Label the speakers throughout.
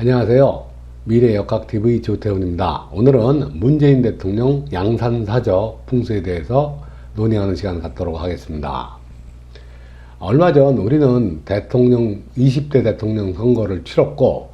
Speaker 1: 안녕하세요. 미래역학TV 조태훈입니다. 오늘은 문재인 대통령 양산사저 풍수에 대해서 논의하는 시간을 갖도록 하겠습니다. 얼마 전 우리는 20대 대통령 선거를 치렀고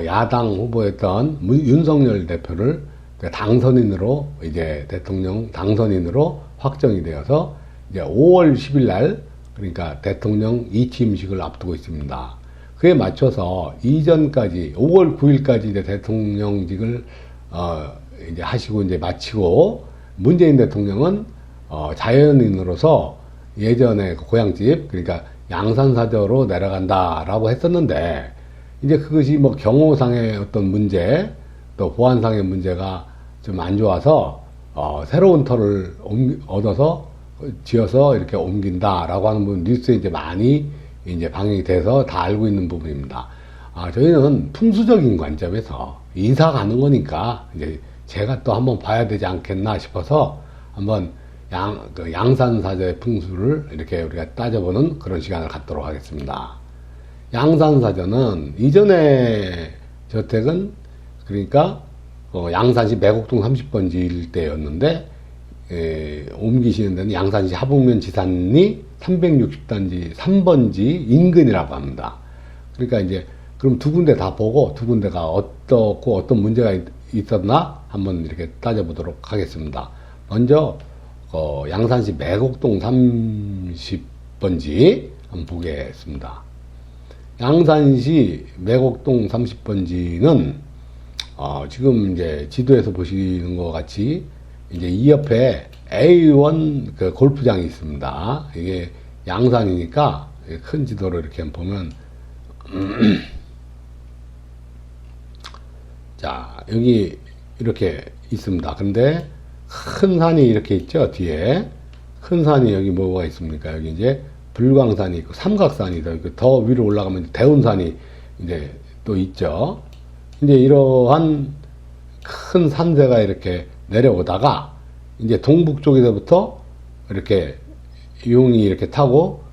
Speaker 1: 야당 후보였던 윤석열 대표를 당선인으로 이제 대통령 당선인으로 확정이 되어서 이제 5월 10일 날 그러니까 대통령 이취임식을 앞두고 있습니다. 그에 맞춰서 이전까지 5월 9일까지 이제 대통령직을 이제 하시고 이제 마치고 문재인 대통령은 자연인으로서 예전에 고향집 그러니까 양산사저로 내려간다라고 했었는데 이제 그것이 뭐 경호상의 어떤 문제 또 보안상의 문제가 좀 안 좋아서 새로운 터를 얻어서 지어서 이렇게 옮긴다라고 하는 부분 뉴스에 이제 많이 이제 방영이 돼서 다 알고 있는 부분입니다. 저희는 풍수적인 관점에서 이사 가는 거니까 이제 제가 또 한번 봐야 되지 않겠나 싶어서 한번 양산사저의 풍수를 이렇게 우리가 따져보는 그런 시간을 갖도록 하겠습니다. 양산사저는 이전에 저택은 그러니까 양산시 매곡동 30번지 일대였는데 옮기시는 데는 양산시 하북면 지산리 360단지 3번지 인근이라고 합니다. 그러니까 이제 그럼 두 군데 다 보고 두 군데가 어떻고 어떤 문제가 있었나 한번 이렇게 따져보도록 하겠습니다. 먼저 양산시 매곡동 30번지 한번 보겠습니다. 양산시 매곡동 30번지는 지금 이제 지도에서 보시는 것 같이 이제 이 옆에 A1 그 골프장이 있습니다. 이게 양산이니까 큰 지도로 이렇게 보면 자 여기 이렇게 있습니다. 근데 큰 산이 이렇게 있죠. 뒤에 큰 산이 여기 뭐가 있습니까? 여기 이제 불광산이 있고 삼각산이 더 위로 올라가면 대운산이 이제 또 있죠. 이제 이러한 큰 산세가 이렇게 내려오다가 이제 동북 쪽에서부터 이렇게 용이 이렇게 타고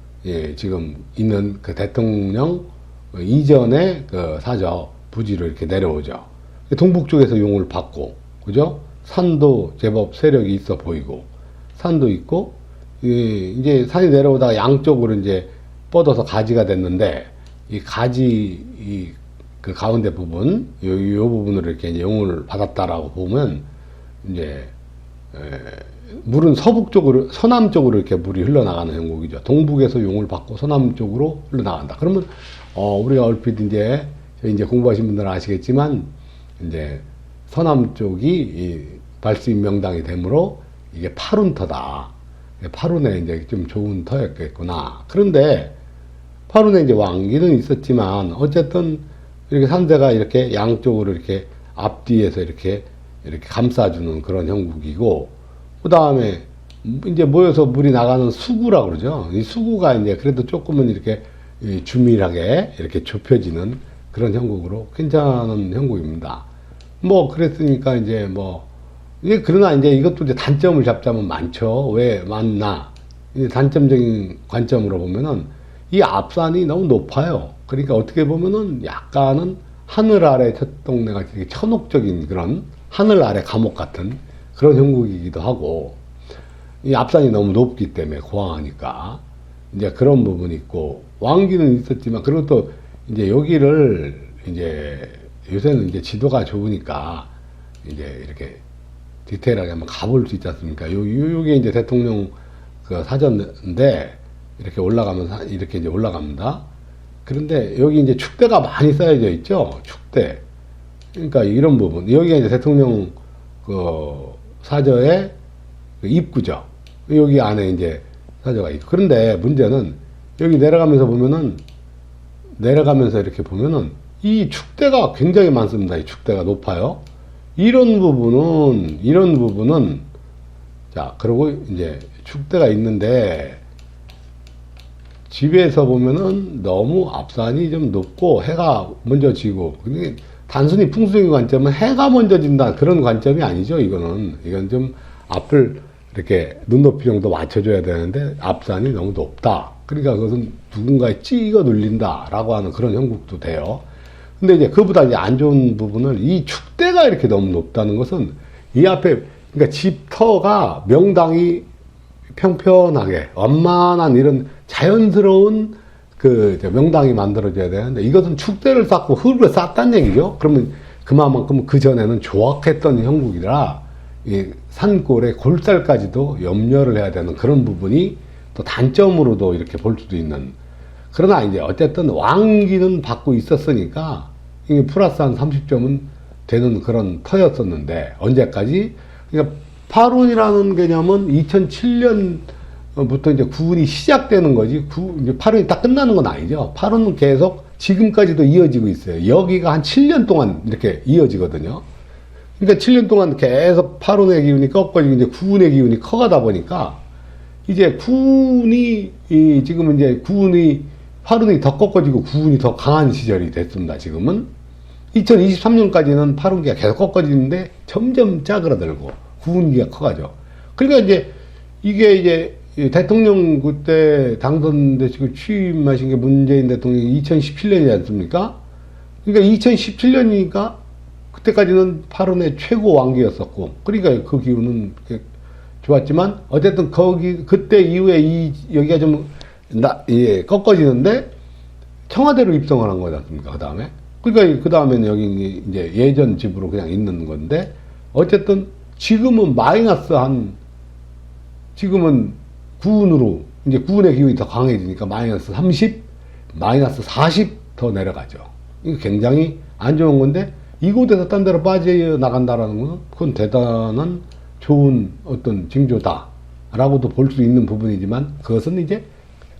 Speaker 1: 지금 있는 그 대통령 이전의 그 사저 부지로 이렇게 내려오죠. 동북 쪽에서 용을 받고 그죠? 산도 제법 세력이 있어 보이고 산도 있고 이제 산이 내려오다가 양쪽으로 이제 뻗어서 가지가 됐는데 이 가지 그 가운데 부분 요 부분으로 이렇게 이제 용을 받았다라고 보면 이제 물은 서남 쪽으로 이렇게 물이 흘러나가는 형국이죠. 동북에서 용을 받고 서남 쪽으로 흘러나간다. 그러면 우리가 얼핏 이제 공부하신 분들은 아시겠지만 이제 서남 쪽이 이 발수인 명당이 되므로 이게 파룬터다. 파룬에 이제 좀 좋은 터였겠구나. 그런데 파룬에 이제 왕기는 있었지만 어쨌든 이렇게 산세가 이렇게 양쪽으로 이렇게 앞뒤에서 이렇게 감싸주는 그런 형국이고, 그 다음에 이제 모여서 물이 나가는 수구라고 그러죠. 이 수구가 이제 그래도 조금은 이렇게 주밀하게 이렇게 좁혀지는 그런 형국으로 괜찮은 형국입니다. 뭐, 그랬으니까 이제 그러나 이제 이것도 이제 단점을 잡자면 많죠. 왜 많나? 단점적인 관점으로 보면은 이 앞산이 너무 높아요. 그러니까 어떻게 보면은 약간은 하늘 아래 첫 동네가 되게 천옥적인 그런 하늘 아래 감옥 같은 그런 형국이기도 하고, 이 앞산이 너무 높기 때문에 고항하니까 이제 그런 부분이 있고, 왕기는 있었지만 그리고 또 이제 여기를 이제 요새는 이제 지도가 좋으니까 이제 이렇게 디테일하게 한번 가볼 수 있지 않습니까? 요게 이제 대통령 그 사전인데 이렇게 올라가면 이렇게 이제 올라갑니다. 그런데 여기 이제 축대가 많이 쌓여져 있죠. 축대. 그러니까 이런 부분. 여기가 이제 대통령 그 사저의 그 입구죠. 여기 안에 이제 사저가 있고. 그런데 문제는 여기 내려가면서 이렇게 보면은 이 축대가 굉장히 많습니다. 이 축대가 높아요. 이런 부분은 자, 그리고 이제 축대가 있는데 집에서 보면은 너무 앞산이 좀 높고 해가 먼저 지고, 근데 단순히 풍수적인 관점은 해가 먼저 진다 그런 관점이 아니죠. 이건 좀 앞을 이렇게 눈높이 정도 맞춰줘야 되는데 앞산이 너무 높다. 그러니까 그것은 누군가에 찍어 눌린다라고 하는 그런 형국도 돼요. 근데 이제 그보다 이제 안 좋은 부분은 이 축대가 이렇게 너무 높다는 것은 이 앞에, 그러니까 집터가 명당이 평평하게 완만한 이런 자연스러운 그 명당이 만들어져야 되는데 이것은 축대를 쌓고 흙을 쌓았다는 얘기죠. 그러면 그만큼 그 전에는 조악했던 형국이라 이 산골의 골살까지도 염려를 해야 되는 그런 부분이 또 단점으로도 이렇게 볼 수도 있는. 그러나 이제 어쨌든 왕기는 받고 있었으니까 이게 플러스 한 30점은 되는 그런 터였었는데 언제까지? 그러니까 파룬이라는 개념은 2007년부터 이제 구운이 시작되는 거지, 이제 파룬이 딱 끝나는 건 아니죠. 파룬은 계속 지금까지도 이어지고 있어요. 여기가 한 7년 동안 이렇게 이어지거든요. 그러니까 7년 동안 계속 파룬의 기운이 꺾어지고 이제 구운의 기운이 커가다 보니까 이제 구운이, 지금은 이제 구운이, 파룬이 더 꺾어지고 구운이 더 강한 시절이 됐습니다. 지금은 2023년까지는 파룬기가 계속 꺾어지는데 점점 짜그라들고 구운기가 커가죠. 그러니까 이제 이게 이제 대통령 그때 당선되시고 취임하신 게 문재인 대통령이 2017년이지 않습니까? 그러니까 2017년이니까 그때까지는 파룬의 최고 왕기였었고, 그러니까 그 기운은 좋았지만 어쨌든 그때 이후에 여기가 좀 꺾어지는데 청와대로 입성을 한 거지 않습니까? 그 다음에. 그러니까 그 다음에는 여기 이제 예전 집으로 그냥 있는 건데 어쨌든 지금은 지금은 구운으로, 이제 구운의 기운이 더 강해지니까 마이너스 30, 마이너스 40 더 내려가죠. 이거 굉장히 안 좋은 건데 이곳에서 딴 데로 빠져나간다라는 것은 그건 대단한 좋은 어떤 징조다라고도 볼 수 있는 부분이지만 그것은 이제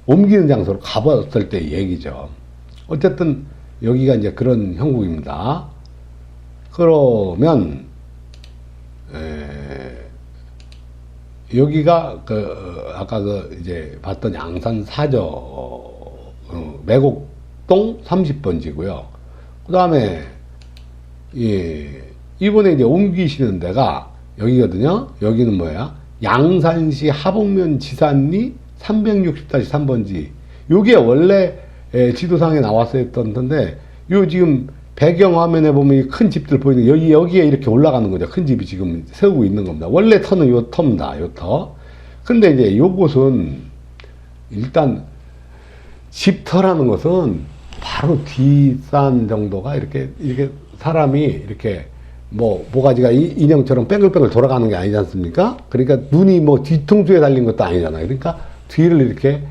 Speaker 1: 옮기는 장소로 가봤을 때 얘기죠. 어쨌든 여기가 이제 그런 형국입니다. 그러면 여기가 아까 이제 봤던 양산 사저 매곡동 30번지고요. 그 다음에 이번에 이제 옮기시는 데가 여기거든요. 여기는 뭐야? 양산시 하북면 지산리 360-3번지. 요게 원래 지도상에 나왔었던 건데, 요 지금 배경 화면에 보면 이 큰 집들 보이는 여기에 이렇게 올라가는 거죠. 큰 집이 지금 세우고 있는 겁니다. 원래 터는 요 터입니다. 요 터. 근데 이제 요곳은 일단 집터라는 것은 바로 뒷산 정도가 이렇게 사람이 이렇게 모가지가 인형처럼 뺑글뺑글 돌아가는 게 아니지 않습니까? 그러니까 눈이 뒤통수에 달린 것도 아니잖아요. 그러니까 뒤를 이렇게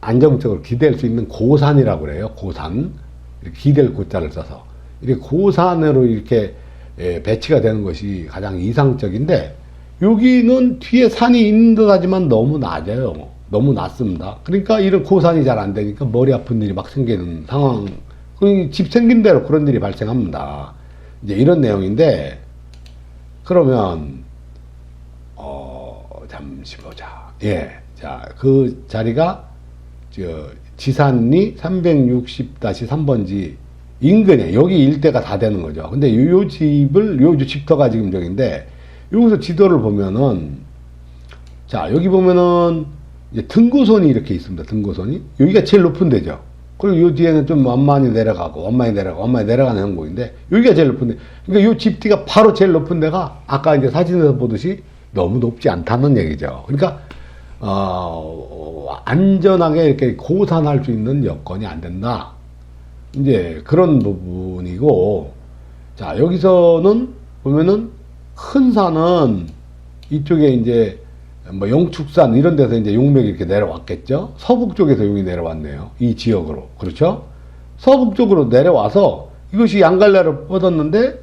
Speaker 1: 안정적으로 기댈 수 있는 고산이라고 그래요. 고산. 이렇게 기댈 고자를 써서. 이렇게 고산으로 이렇게 배치가 되는 것이 가장 이상적인데, 여기는 뒤에 산이 있는 듯 하지만 너무 낮아요. 너무 낮습니다. 그러니까 이런 고산이 잘 안 되니까 머리 아픈 일이 막 생기는 상황. 집 생긴 대로 그런 일이 발생합니다. 이제 이런 내용인데, 그러면, 잠시 보자. 예. 자, 그 자리가, 지산리 360-3번지 인근에, 여기 일대가 다 되는 거죠. 근데 요 집터가 지금 저기인데, 여기서 지도를 보면은, 자, 여기 보면은, 이제 등고선이 이렇게 있습니다. 등고선이. 여기가 제일 높은 데죠. 그리고 요 뒤에는 좀 완만히 내려가고, 완만히 내려가는 형국인데, 여기가 제일 높은 데. 그러니까 요 집뒤가 바로 제일 높은 데가, 아까 이제 사진에서 보듯이 너무 높지 않다는 얘기죠. 그러니까, 안전하게 이렇게 고산할 수 있는 여건이 안 된다. 이제 그런 부분이고, 자, 여기서는 보면은 큰 산은 이쪽에 이제 영축산 이런 데서 이제 용맥이 이렇게 내려왔겠죠. 서북 쪽에서 용이 내려왔네요. 이 지역으로. 그렇죠? 서북 쪽으로 내려와서 이것이 양갈래로 뻗었는데,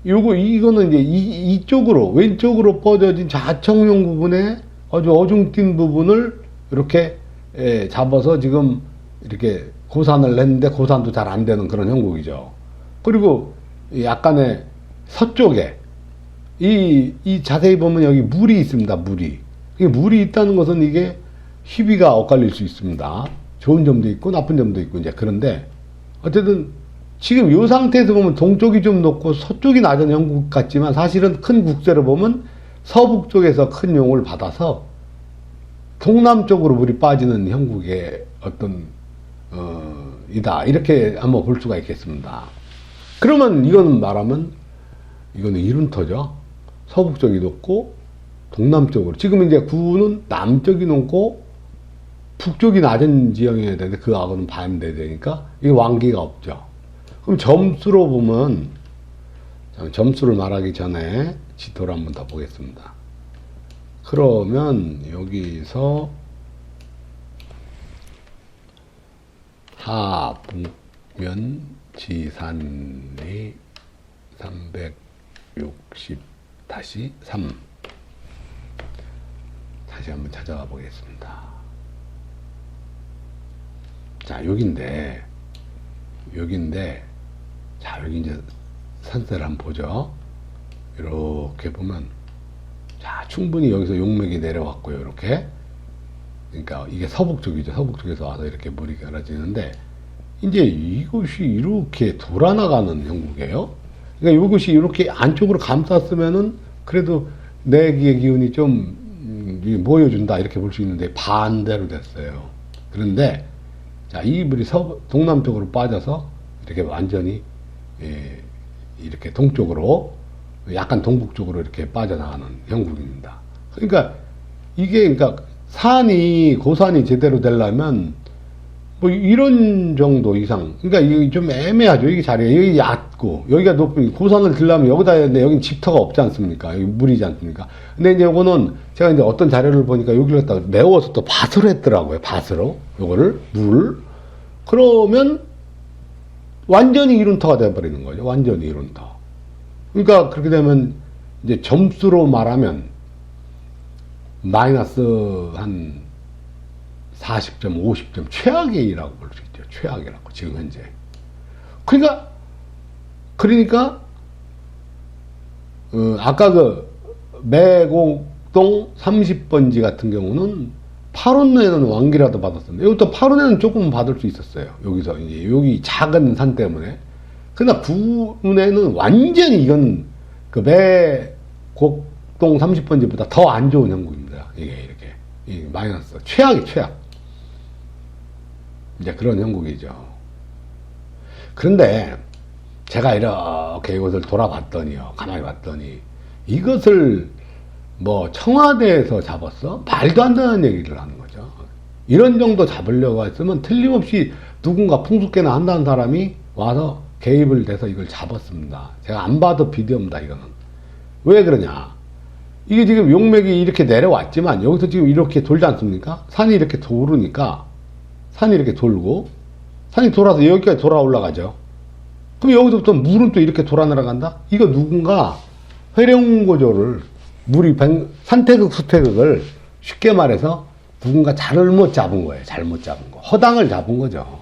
Speaker 1: 이거는 이제 이쪽으로, 왼쪽으로 뻗어진 좌청룡 부분에 아주 어중뛴 부분을 이렇게 잡아서 지금 이렇게 고산을 했는데 고산도 잘 안 되는 그런 형국이죠. 그리고 약간의 서쪽에 이 자세히 보면 여기 물이 있습니다. 물이 있다는 것은 이게 희비가 엇갈릴 수 있습니다. 좋은 점도 있고 나쁜 점도 있고 이제 그런데 어쨌든 지금 이 상태에서 보면 동쪽이 좀 높고 서쪽이 낮은 형국 같지만 사실은 큰 국세를 보면 서북 쪽에서 큰 용을 받아서 동남쪽으로 물이 빠지는 형국의 어떤 이다. 이렇게 한번 볼 수가 있겠습니다. 그러면 이거는 말하면 이거는 이룬터죠. 서북쪽이 높고 동남쪽으로. 지금 이제 구는 남쪽이 높고 북쪽이 낮은 지형이어야 되는데 그하고는 반대되니까 이게 완기가 없죠. 그럼 점수로 보면 점수를 말하기 전에 지도를 한번 더 보겠습니다. 그러면 여기서 하북면 지산이 360-3 다시 한번 찾아가 보겠습니다. 자, 여긴데 자, 여기 이제 산세를 한번 보죠. 이렇게 보면 자, 충분히 여기서 용맥이 내려왔고요. 이렇게. 그러니까 이게 서북쪽이죠. 서북쪽에서 와서 이렇게 물이 갈아지는데 이제 이것이 이렇게 돌아나가는 형국이에요. 그러니까 이것이 이렇게 안쪽으로 감쌌으면은 그래도 내기의 기운이 좀 모여준다 이렇게 볼 수 있는데 반대로 됐어요. 그런데 자, 이 물이 동남쪽으로 빠져서 이렇게 완전히 이렇게 동쪽으로 약간 동북쪽으로 이렇게 빠져나가는 형국입니다. 그러니까 이게 그러니까 고산이 제대로 되려면 뭐 이런 정도 이상. 그러니까 이게 좀 애매하죠. 이게 자리가 여기 얕고 여기가 높은 고산을 들려면 여기다 해야 되는데 여긴 집터가 없지 않습니까? 여기 물이지 않습니까? 근데 이제 요거는 제가 이제 어떤 자료를 보니까 여기를 갖다가 메워서 또 밭으로 했더라고요. 밭으로 요거를 물. 그러면 완전히 이룬터가 돼버리는 거죠. 완전히 이룬터. 그러니까 그렇게 되면 이제 점수로 말하면 마이너스 한 40점, 50점 최악이라고 볼 수 있죠. 최악이라고 지금 현재. 그러니까 아까 그 매곡동 30번지 같은 경우는 8원에는 왕기라도 받았었는데 여기부터 8원에는 조금 받을 수 있었어요. 여기서 이제 여기 작은 산 때문에. 그러나 9운에는 완전히 이건 그 매곡동 30번지보다 더 안 좋은 형국입니다. 이게 이렇게 마이너스 최악이 최악. 이제 그런 형국이죠. 그런데 제가 이렇게 이것을 돌아봤더니요, 가만히 봤더니 이것을 뭐 청와대에서 잡았어? 말도 안 되는 얘기를 하는 거죠. 이런 정도 잡으려고 했으면 틀림없이 누군가 풍수계나 한다는 사람이 와서 개입을 돼서 이걸 잡았습니다. 제가 안 봐도 비디오입니다. 이거는 왜 그러냐, 이게 지금 용맥이 이렇게 내려왔지만 여기서 지금 이렇게 돌지 않습니까? 산이 이렇게 도르니까 산이 이렇게 돌고 산이 돌아서 여기까지 돌아 올라가죠. 그럼 여기서부터 물은 또 이렇게 돌아 내려간다? 이거 누군가 회룡고조를 산태극 수태극을 쉽게 말해서 누군가 잘못 잡은 거예요. 잘못 잡은 거. 허당을 잡은 거죠.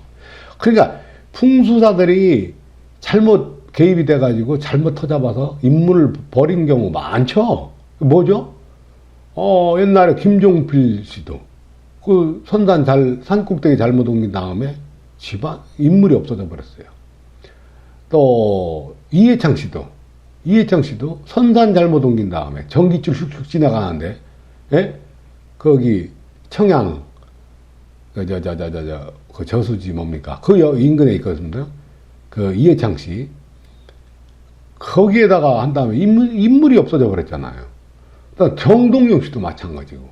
Speaker 1: 그러니까 풍수사들이 잘못 개입이 돼가지고 잘못 터잡아서 인물을 버린 경우 많죠. 뭐죠? 옛날에 김종필 씨도 그 산꼭대기 잘못 옮긴 다음에 인물이 없어져 버렸어요. 또 이해창 씨도 선산 잘못 옮긴 다음에 전기줄 슉슉 지나가는데, 예? 거기 청양 그 저수지 뭡니까? 그 인근에 있거든요. 그 이해창 씨 거기에다가 한 다음에 인물이 없어져 버렸잖아요. 정동영 씨도 마찬가지고.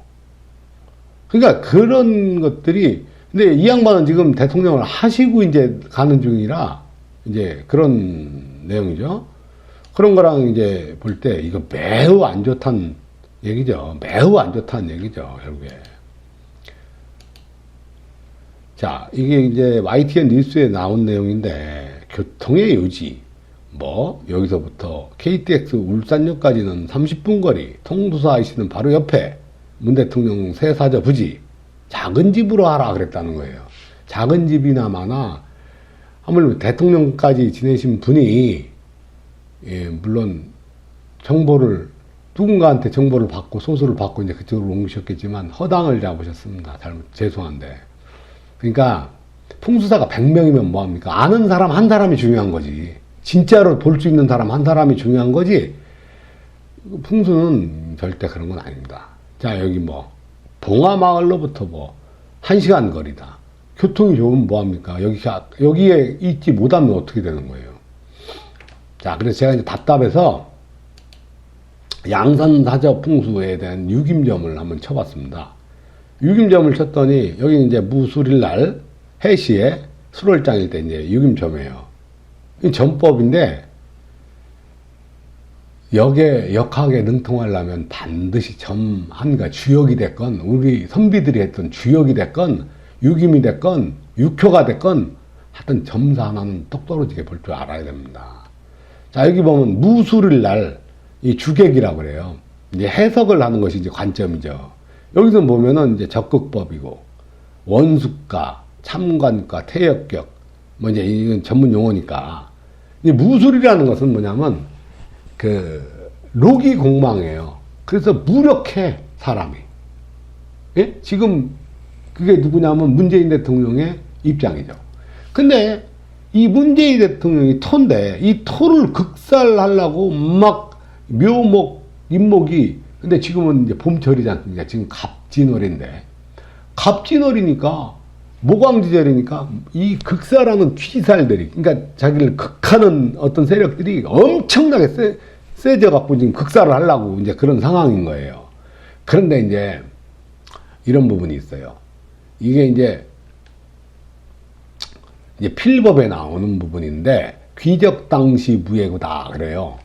Speaker 1: 그러니까 그런 것들이, 근데 이 양반은 지금 대통령을 하시고 이제 가는 중이라 이제 그런 내용이죠. 그런 거랑 이제 볼 때 이거 매우 안 좋다는 얘기죠. 매우 안 좋다는 얘기죠, 결국에. 자, 이게 이제 YTN 뉴스에 나온 내용인데, 교통의 요지. 여기서부터 KTX 울산역까지는 30분 거리, 통도사 IC는 바로 옆에, 문 대통령 새사저 부지, 작은 집으로 하라 그랬다는 거예요. 작은 집이나마나, 하물며 대통령까지 지내신 분이, 물론 누군가한테 정보를 받고 소수를 받고 이제 그쪽으로 옮기셨겠지만 허당을 잡으셨습니다. 죄송한데. 그러니까 풍수사가 100명이면 뭐합니까? 아는 사람 한 사람이 중요한 거지. 진짜로 볼 수 있는 사람 한 사람이 중요한 거지. 풍수는 절대 그런 건 아닙니다. 자, 여기 봉화마을로부터 1시간 거리다. 교통이 좋으면 뭐합니까? 여기에 있지 못하면 어떻게 되는 거예요? 자, 그래서 제가 이제 답답해서 양산사적 풍수에 대한 유김점을 한번 쳐봤습니다. 유김점을 쳤더니, 여기 이제 무술일 해시에 수월장일 때 이제 유김점이에요. 이 점법인데, 역학에 능통하려면 반드시 한가 주역이 됐건, 우리 선비들이 했던 주역이 됐건, 유김이 됐건, 육효가 됐건, 하여튼 점사 하나는 똑떨어지게 볼 줄 알아야 됩니다. 자, 여기 보면 무술일 이 주객이라고 그래요. 이제 해석을 하는 것이 이제 관점이죠. 여기서 보면은 이제 적극법이고, 원숙가, 참관과, 태역격, 뭐 이제 이건 전문 용어니까. 이 무술이라는 것은 뭐냐면, 록이 공망이에요. 그래서 무력해, 사람이. 예? 지금, 그게 누구냐면 문재인 대통령의 입장이죠. 근데, 이 문재인 대통령이 토인데, 이 토를 극살하려고 막 묘목, 임목이, 근데 지금은 이제 봄철이지 않습니까? 지금 갑진월인데, 갑진월이니까, 모광지절이니까, 이 극사라는 귀살들이, 그러니까 자기를 극하는 어떤 세력들이 엄청나게 세져갖고 지금 극사를 하려고 이제 그런 상황인 거예요. 그런데 이제, 이런 부분이 있어요. 이게 이제 필법에 나오는 부분인데, 귀적 당시 무예고다, 그래요.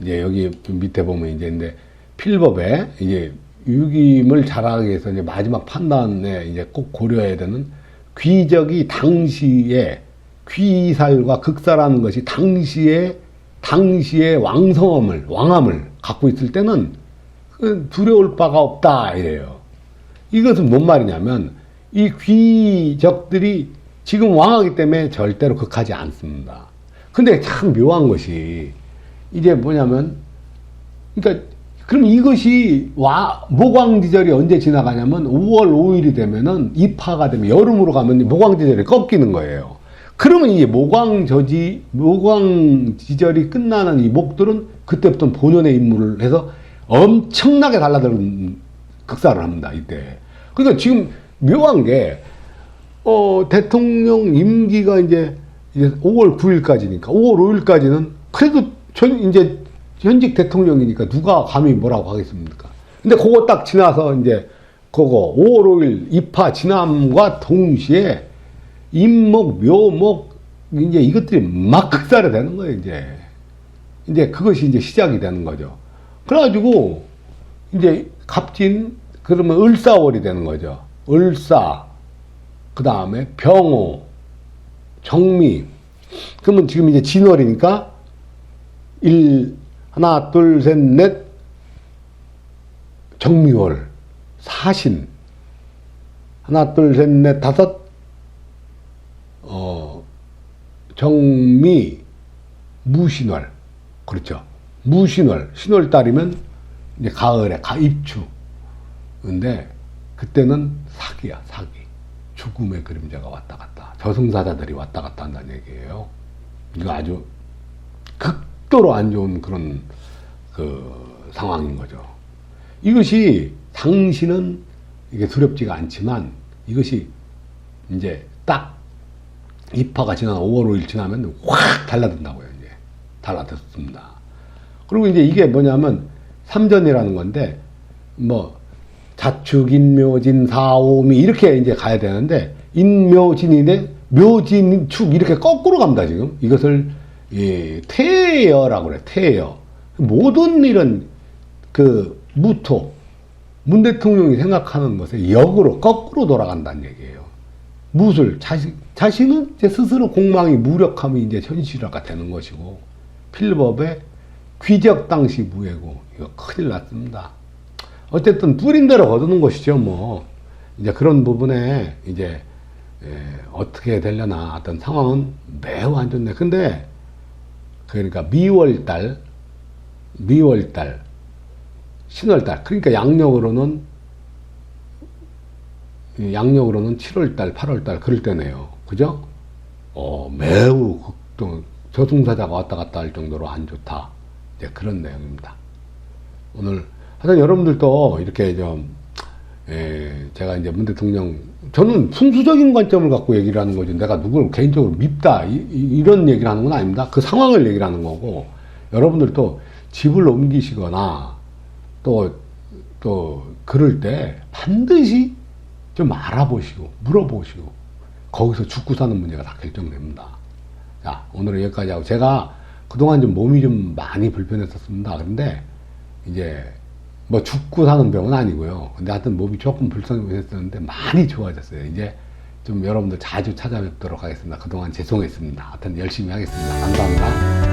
Speaker 1: 이제 여기 밑에 보면 이제 근데 필법에 이제 유김을 잘하기 위해서 이제 마지막 판단에 이제 꼭 고려해야 되는 귀적이 당시에 귀살과 극사라는 것이 당시에 왕함을 갖고 있을 때는 두려울 바가 없다 이래요. 이것은 뭔 말이냐면 이 귀적들이 지금 왕하기 때문에 절대로 극하지 않습니다. 근데 참 묘한 것이 이제 뭐냐면, 그러니까, 그럼 이것이 모광지절이 언제 지나가냐면 5월 5일이 되면은 입하가 되면 여름으로 가면 모광지절이 꺾이는 거예요. 그러면 이 모광지절이 끝나는 이 목들은 그때부터 본연의 임무를 해서 엄청나게 달라드는 극사를 합니다, 이때. 그러니까 지금 묘한 게, 대통령 임기가 이제 5월 9일까지니까, 5월 5일까지는 그래도 이제 현직 대통령이니까 누가 감히 뭐라고 하겠습니까? 근데 그거 딱 지나서 이제 그거 5월 5일 입하 지남과 동시에 임목, 묘목 이제 이것들이 막 극사를 되는 거예요, 이제. 이제 그것이 이제 시작이 되는 거죠. 그래가지고 이제 갑진 그러면 을사월이 되는 거죠. 을사, 그 다음에 병호, 정미. 그러면 지금 이제 진월이니까 하나, 둘, 셋, 넷, 정미월, 사신, 하나, 둘, 셋, 넷, 다섯, 정미, 무신월. 그렇죠. 무신월, 신월달이면 이제 가을에 입추. 근데 그때는 사기야, 사기. 죽음의 그림자가 왔다 갔다. 저승사자들이 왔다 갔다 한다는 얘기예요. 이거 아주 극도로 안 좋은 그런 상황인 거죠. 이것이 당시는 이게 두렵지가 않지만 이것이 이제 딱 입하가 지난 5월 5일 지나면 확 달라든다고요. 이제 달라졌습니다. 그리고 이제 이게 뭐냐면 삼전이라는 건데 뭐 자축, 인묘진, 사오미 이렇게 이제 가야 되는데 인묘진인데 묘진, 축 이렇게 거꾸로 갑니다. 지금 이것을 태여라고 그래. 태여. 모든 일은 무토 문 대통령이 생각하는 것에 역으로 거꾸로 돌아간다는 얘기예요. 무술 자신은 이제 스스로 공망이 무력함이 이제 현실화가 되는 것이고 필법의 귀적 당시 무예고 이거 큰일 났습니다. 어쨌든 뿌린 대로 거두는 것이죠. 뭐 이제 그런 부분에 이제 어떻게 되려나 어떤 상황은 매우 안 좋네. 근데 그러니까 미월달, 신월달 그러니까 양력으로는 7월달, 8월달 그럴 때네요. 그죠? 매우 저승사자가 왔다 갔다 할 정도로 안 좋다. 이제 그런 내용입니다. 오늘 하여튼 여러분들도 이렇게 좀 제가 이제 문 대통령, 저는 순수적인 관점을 갖고 얘기를 하는 거지, 내가 누구를 개인적으로 밉다, 이런 얘기를 하는 건 아닙니다. 그 상황을 얘기를 하는 거고, 여러분들도 집을 옮기시거나, 또, 그럴 때 반드시 좀 알아보시고, 물어보시고, 거기서 죽고 사는 문제가 다 결정됩니다. 자, 오늘은 여기까지 하고, 제가 그동안 좀 몸이 좀 많이 불편했었습니다. 근데, 이제, 뭐 죽고 사는 병은 아니고요. 근데 하여튼 몸이 조금 불편했었는데 많이 좋아졌어요. 이제 좀 여러분들 자주 찾아뵙도록 하겠습니다. 그동안 죄송했습니다. 하여튼 열심히 하겠습니다. 감사합니다.